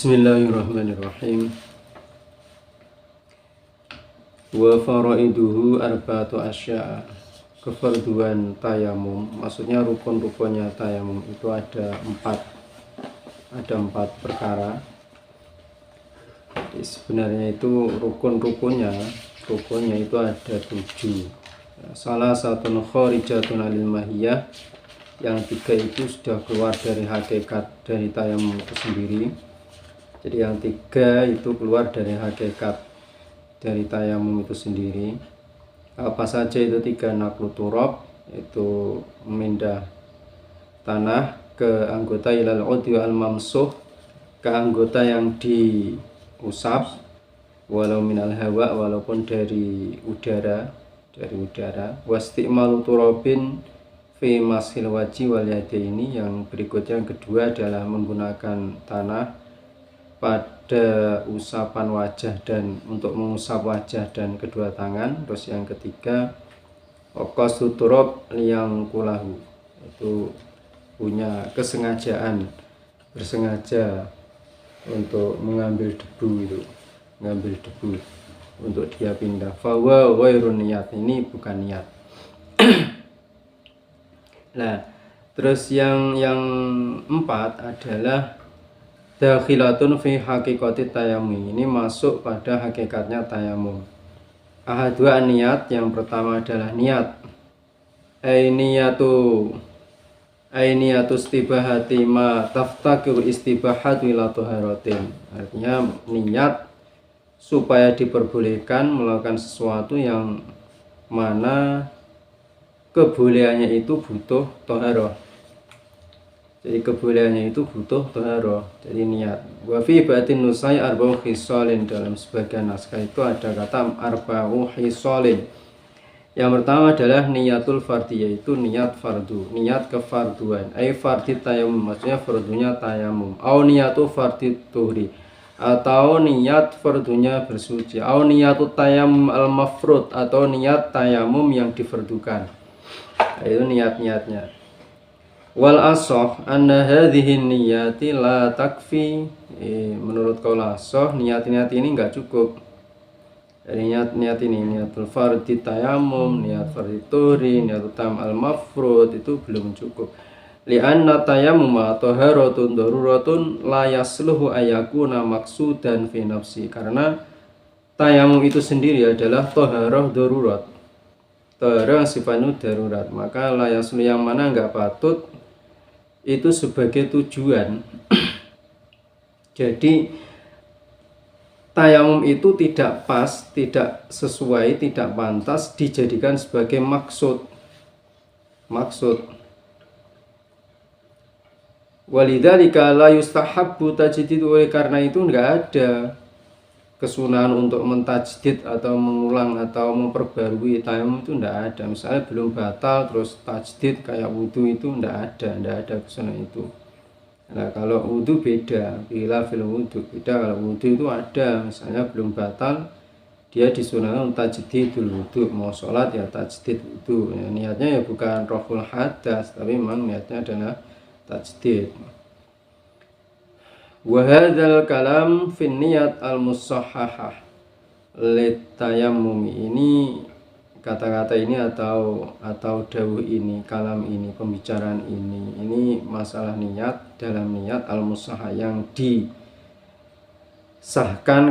Bismillahirrahmanirrahim. Wa faraiduhu arba'atu asya'. Kefarduan tayamum, maksudnya rukun-rukunnya tayamum itu ada empat perkara. Jadi sebenarnya itu rukunnya itu ada 7. Salah satu kharijatun alil mahiyah, yang 3 itu sudah keluar dari hakikat dari tayamum itu sendiri. Jadi yang 3 itu keluar dari hakikat dari tayamum itu sendiri. Apa saja itu 3? Naqlu turab, itu memindah tanah ke anggota ilal udhi al mamsuh, ke anggota yang diusap, walau minal hawa, walaupun dari udara, wasti'malu turabin fi masil waji wal yadaini. Yang berikutnya, yang kedua adalah menggunakan tanah pada usapan wajah dan untuk mengusap wajah dan kedua tangan. Terus yang ketiga, qasdu turab yang kulahu, itu punya kesengajaan, bersengaja untuk mengambil debu untuk dia pindah. Fawa wairun niat, ini bukan niat. Nah, terus yang 4 adalah dakhilatun fi haqiqati tayamum, ini masuk pada hakikatnya tayamum. Ahadua niat, yang pertama adalah niat. Ainiyatu istibahati ma taftakiru istibahatu ila taharatin. Artinya niat supaya diperbolehkan melakukan sesuatu yang mana kebolehannya itu butuh taharah. Jadi kebolehannya itu butuh taharah, jadi niat. Wa fi batin nusai arba'u khisalin, dalam sebagian naskah itu ada kata arba'u khisalin. Yang pertama adalah niatul fardhi, yaitu niat fardu, niat kefarduan. Ai fardhi tayamum, maksudnya fardunya tayamum. Au niatu fardhi tuhri, atau niat fardunya bersuci. Au niatu tayamum al mafrud, atau niat tayamum yang difardukan. Itu niat-niatnya. Wal asah anna hadhihi niyati la takfi, menurut qaul asah niat-niat ini enggak cukup. Jadi niat ini, niatul fardhi tayamum, niat fardhi tuhri, niatul tam al mafrud, itu belum cukup. Li'anna tayammum taharatun daruratun la yasluhu ayakuna maqsudan fi nafsi, karena tayamum itu sendiri adalah taharah darurat, taharah sifatnya darurat, maka la yaslu yang mana enggak patut itu sebagai tujuan. Jadi tayamum itu tidak pas, tidak sesuai, tidak pantas dijadikan sebagai maksud. Walidzalika la yustahabbu tajdid, oleh karena itu enggak ada kesunahan untuk mentajdid atau mengulang atau memperbarui tayamum, itu enggak ada. Misalnya belum batal terus tajdid kayak wudu, itu enggak ada kesunahan itu. Nah, kalau wudu beda, bila fil wudu beda. Kalau wudu itu ada, misalnya belum batal dia disunahkan tajdidul wudu, mau sholat ya tajdid wudu. Ya, niatnya ya bukan raful hadas, tapi memang niatnya adalah tajdid. Wa hadzal kalam fi niyat al musahhahah lit tayammum, ini kata-kata ini atau dawuh ini, kalam ini, pembicaraan ini masalah niat dalam niat al musahhah yang disahkan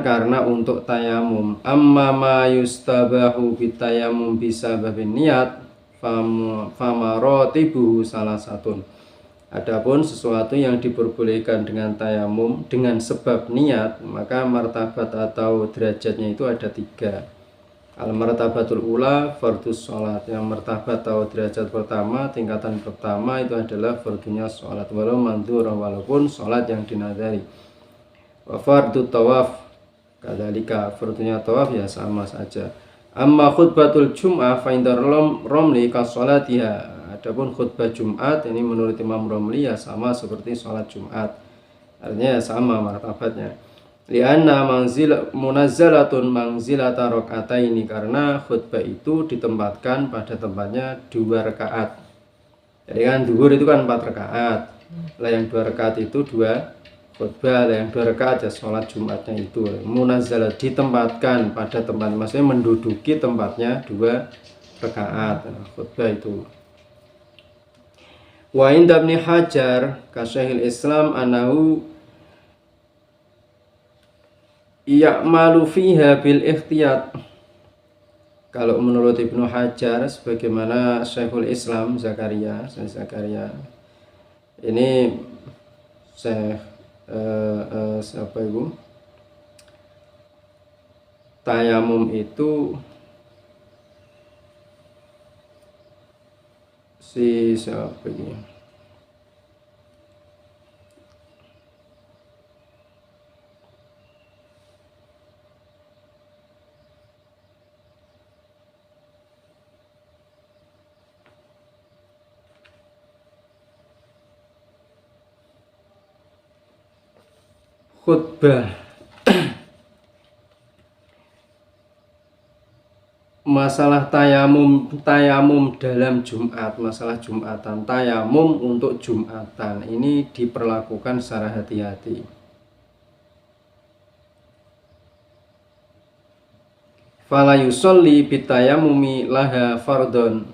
karena untuk tayamum. Amma ma yustabahu bitayammum bisa babin niat famaratibuhu salah satu. Adapun sesuatu yang diperbolehkan dengan tayamum dengan sebab niat, maka martabat atau derajatnya itu ada 3. Al martabatul ula fardus sholat, yang martabat atau derajat pertama, tingkatan pertama itu adalah fardunya sholat, walau mandhurah, walaupun sholat yang dinadari. Wa fardut tawaf kadzalika, fardunya tawaf ya sama saja. Amma khutbatul jum'ah fa indar romli ka sholatiha, adapun khutbah Jumat ini menurut Imam Romli ya sama seperti sholat Jumat, artinya ya sama martabatnya. Lianna munazzalatun manzilata rakaataini, karena khutbah itu ditempatkan pada tempatnya 2 rakaat. Jadi kan zuhur itu kan 4 rakaat. Lah yang 2 rakaat itu 2 khutbah yang 2 rakaat ya sholat Jumatnya itu munazzalah, ditempatkan pada tempat, maksudnya menduduki tempatnya 2 rakaat khutbah itu. Wa inda Ibnu Hajar ka Syekhul Islam anahu ya'malu fiha bil ikhtiyat. Kalau menurut Ibnu Hajar, sebagaimana Syekhul Islam Zakaria ini Syekh siapa ibu, tayamum itu si siapa ini, khutbah masalah tayamum dalam Jumat, masalah Jumatan, tayamum untuk Jumatan ini diperlakukan secara hati-hati. Fala yusolli bitayamumi laha fardon,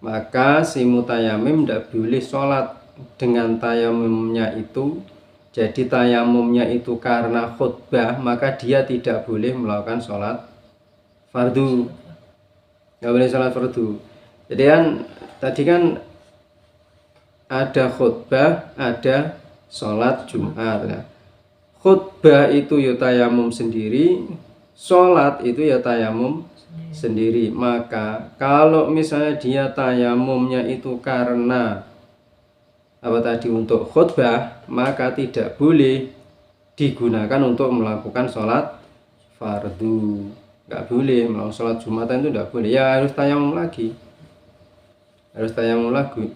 maka si mutayamim tidak boleh sholat dengan tayamumnya itu. Jadi tayamumnya itu karena khutbah, maka dia tidak boleh melakukan sholat fardu, nggak boleh sholat fardu. Jadi kan tadi kan ada khutbah, ada sholat Jumat. Nah, khutbah itu ya tayamum sendiri, sholat itu ya tayamum sendiri. Maka kalau misalnya dia tayamumnya itu karena apa tadi untuk khutbah, maka tidak boleh digunakan untuk melakukan sholat fardu. Nggak boleh melakukan sholat Jumatan, itu nggak boleh, ya harus tayamum lagi, harus tayamum lagi.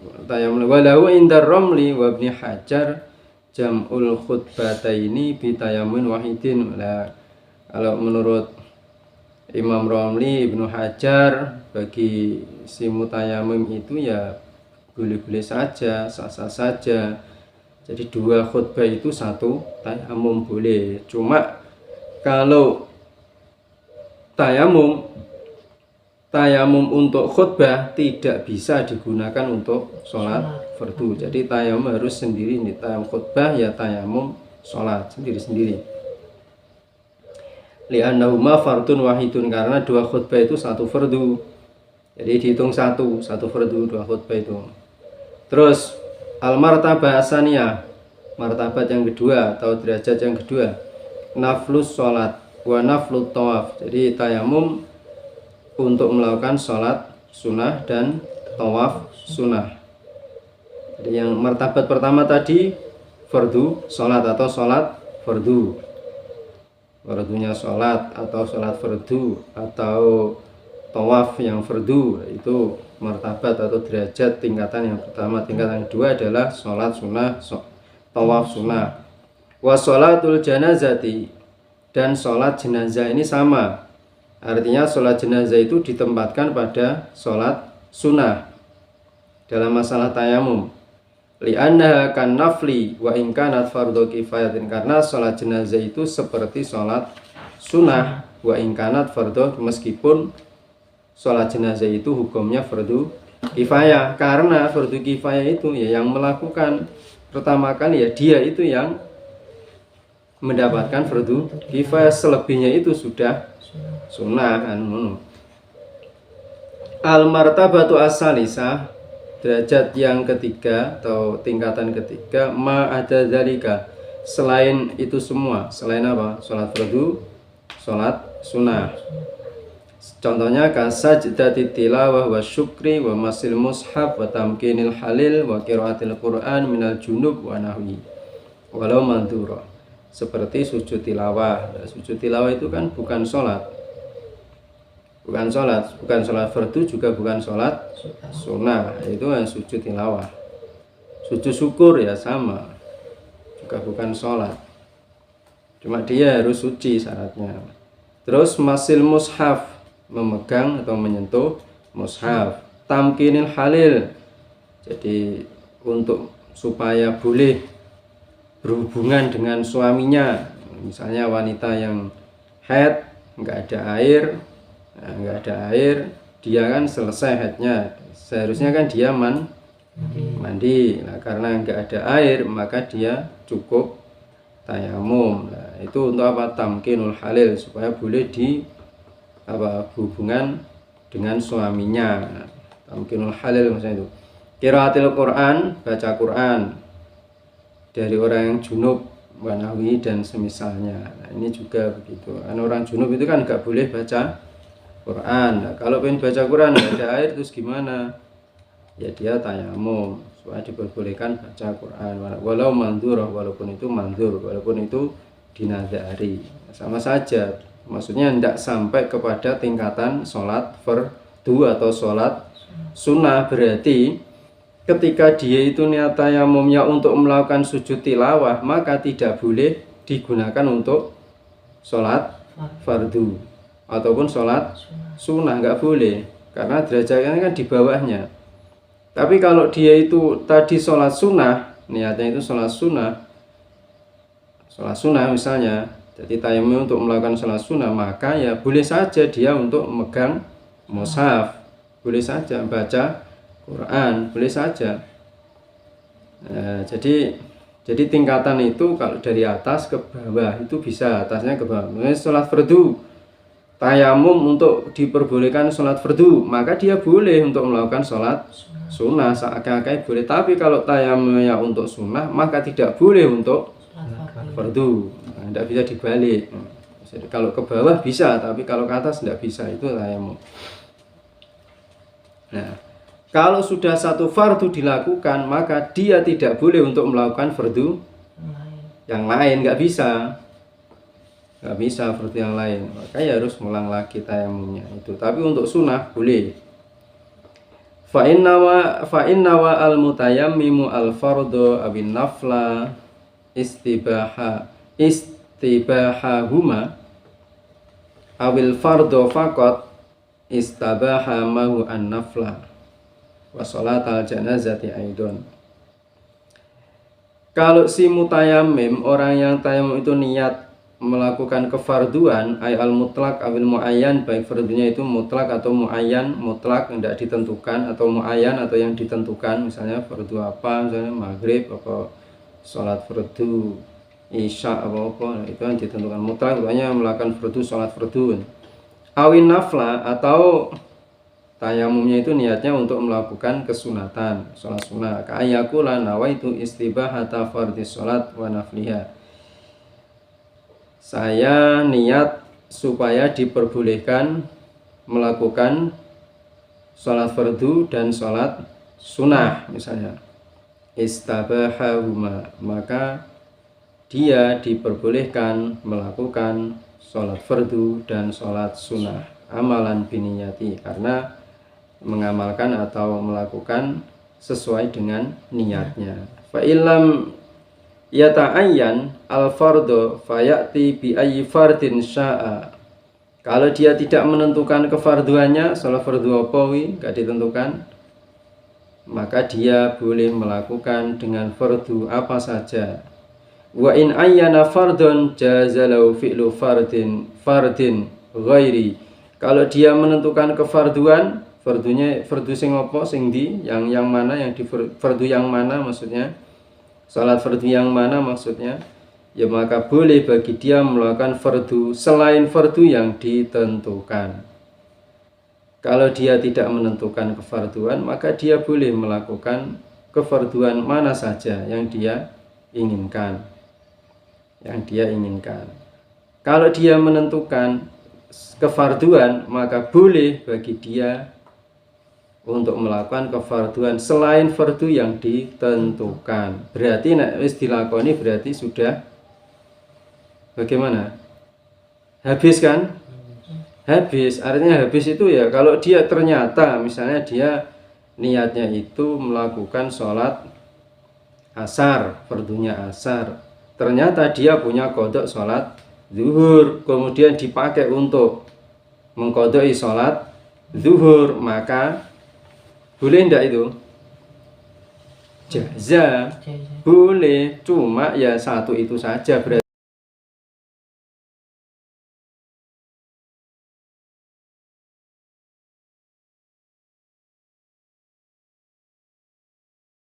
Walau indar Romli wa Ibnu Hajar jam'ul khutbataini bi tayamun wahidin. Nah, kalau menurut Imam Romli, Ibnu Hajar, bagi si mutayamim itu ya boleh-boleh saja, sah-sah saja. Jadi 2 khutbah itu 1 tayamum boleh. Cuma kalau tayamum untuk khutbah tidak bisa digunakan untuk sholat fardu. Jadi tayamum harus sendiri, nih tayamum khutbah ya tayamum sholat sendiri-sendiri. Li'annahuma fardun wahidun, karena 2 khutbah itu 1 fardu. Jadi dihitung 1 fardu, 2 khutbah itu. Terus al-martabah asaniyah, martabat yang kedua atau derajat yang kedua, naflus sholat wa naflut tawaf. Jadi tayamum untuk melakukan sholat sunnah dan tawaf sunnah. Jadi yang martabat pertama tadi fardu sholat atau sholat fardu, fardunya sholat atau sholat fardu atau tawaf yang fardu, itu martabat atau derajat tingkatan yang pertama. Tingkatan yang kedua adalah sholat sunnah, tawaf sunnah. Wa sholatul janazati, dan sholat jenazah ini sama, artinya sholat jenazah itu ditempatkan pada sholat sunnah dalam masalah tayamum. Li'annaha kan nafli wa in kanat fardhu kifayatin, karena sholat jenazah itu seperti sholat sunnah wa in kanat fardhu, meskipun sholat jenazah itu hukumnya fardu kifayah. Karena fardu kifayah itu ya yang melakukan pertama kali ya dia itu yang mendapatkan fardu kifayah, selebihnya itu sudah sunnah. Al martabatu as-salisah, derajat yang ketiga atau tingkatan ketiga, ma ada dzalika, selain itu semua. Selain apa? Sholat fardu, sholat sunnah. Contohnya kasajdati tilawah wa syukri wa masil mushaf wa tamkinil halil wa qiraatil Qur'an minal junub wa nahwi walau mandura. Seperti sujud tilawah. Sujud tilawah itu kan bukan sholat, bukan sholat fardu, juga bukan sholat sunnah, itu sujud tilawah. Sujud syukur ya sama, juga bukan sholat, cuma dia harus suci syaratnya. Terus masil mushaf, memegang atau menyentuh mushaf. Tamkinil halil, jadi untuk supaya boleh berhubungan dengan suaminya, misalnya wanita yang haid, nggak ada air, dia kan selesai haidnya, seharusnya kan dia mandi. Nah, karena nggak ada air maka dia cukup tayamum. Nah, itu untuk apa? Tamkinul halil, supaya boleh hubungan dengan suaminya. Nah, tamkinul halil maksudnya itu. Qiraatil Quran, baca Quran dari orang yang junub, wanawi dan semisalnya. Nah, ini juga begitu. Kan orang junub itu kan nggak boleh baca Quran. Nah, kalau pengen baca Quran nggak ada air terus gimana? Ya dia tayamum supaya diperbolehkan baca Quran. Walau mandzurah, walaupun itu mandzur, walaupun itu dinadari, sama saja. Maksudnya tidak sampai kepada tingkatan sholat fardu atau sholat sunnah. Berarti ketika dia itu niat tayamumnya untuk melakukan sujud tilawah, maka tidak boleh digunakan untuk sholat fardu ataupun sholat sunnah, nggak boleh, karena derajatnya kan di bawahnya. Tapi kalau dia itu tadi sholat sunnah, niatnya itu sholat sunnah misalnya, jadi tayamum untuk melakukan sholat sunnah, maka ya boleh saja dia untuk memegang mushaf, boleh saja baca Quran, boleh saja. Jadi tingkatan itu kalau dari atas ke bawah itu bisa, atasnya ke bawah. Misalnya sholat fardu, tayamum untuk diperbolehkan sholat fardu, maka dia boleh untuk melakukan sholat sunnah, seakan-akan boleh. Tapi kalau tayamumnya untuk sunnah, maka tidak boleh untuk fardu. Nah, tidak bisa dibalik. Jadi kalau ke bawah bisa, tapi kalau ke atas tidak bisa, itu tayamum. Nah, kalau sudah satu fardu dilakukan, maka dia tidak boleh untuk melakukan fardu yang lain, nggak bisa fardu yang lain, maka ya harus ngulang lagi tayamumnya itu. Tapi untuk sunnah boleh. Fa inna wa al mutayammimu al fardu abin nafla istibahahuma awil fardu faqat istabaha mahu an nafla wa salatal janazati aidon. Kalau si mutayammim, orang yang tayamum itu niat melakukan kefarduan, ay al mutlak awil muayyan, baik fardunya itu mutlak atau muayyan. Mutlak tidak ditentukan, atau muayyan atau yang ditentukan, misalnya fardu apa, misalnya maghrib atau sholat fardu isya apa itu yang ditentukan. Mutlak hanya melakukan fardu, sholat fardu. Awin nafla, atau tayamumnya itu niatnya untuk melakukan kesunatan, sholat sunnah. Ka'ayakula nawaitu istibahata fardhi sholat wa nafliha, saya niat supaya diperbolehkan melakukan sholat fardu dan sholat sunnah misalnya. Istabahahuma, maka dia diperbolehkan melakukan sholat fardu dan sholat sunnah. Amalan biniyati, karena mengamalkan atau melakukan sesuai dengan niatnya. Fa'ilam yata'ayyan al-fardu fayati bi ayyi fardin sya'a. Kalau dia tidak menentukan kefarduannya, sholat fardu apa enggak ditentukan, maka dia boleh melakukan dengan fardu apa saja. Wa in ayyana fardun jazalau fi'lu fardin ghairi. Kalau dia menentukan kefarduan, fardu sing apa, sing di yang mana, yang di fardu yang mana maksudnya, salat fardu yang mana maksudnya, ya maka boleh bagi dia melakukan fardu selain fardu yang ditentukan. Kalau dia tidak menentukan kefarduan, maka dia boleh melakukan kefarduan mana saja yang dia inginkan. Kalau dia menentukan kefarduan, maka boleh bagi dia untuk melakukan kefarduan selain fardu yang ditentukan. Berarti nek wis dilakoni berarti sudah bagaimana? Habis kan? Habis. Artinya habis itu ya kalau dia ternyata misalnya dia niatnya itu melakukan sholat asar, fardunya asar. Ternyata dia punya qodok sholat zuhur, kemudian dipakai untuk mengqodoi sholat zuhur, maka boleh enggak itu? jaza boleh, cuma ya satu itu saja berarti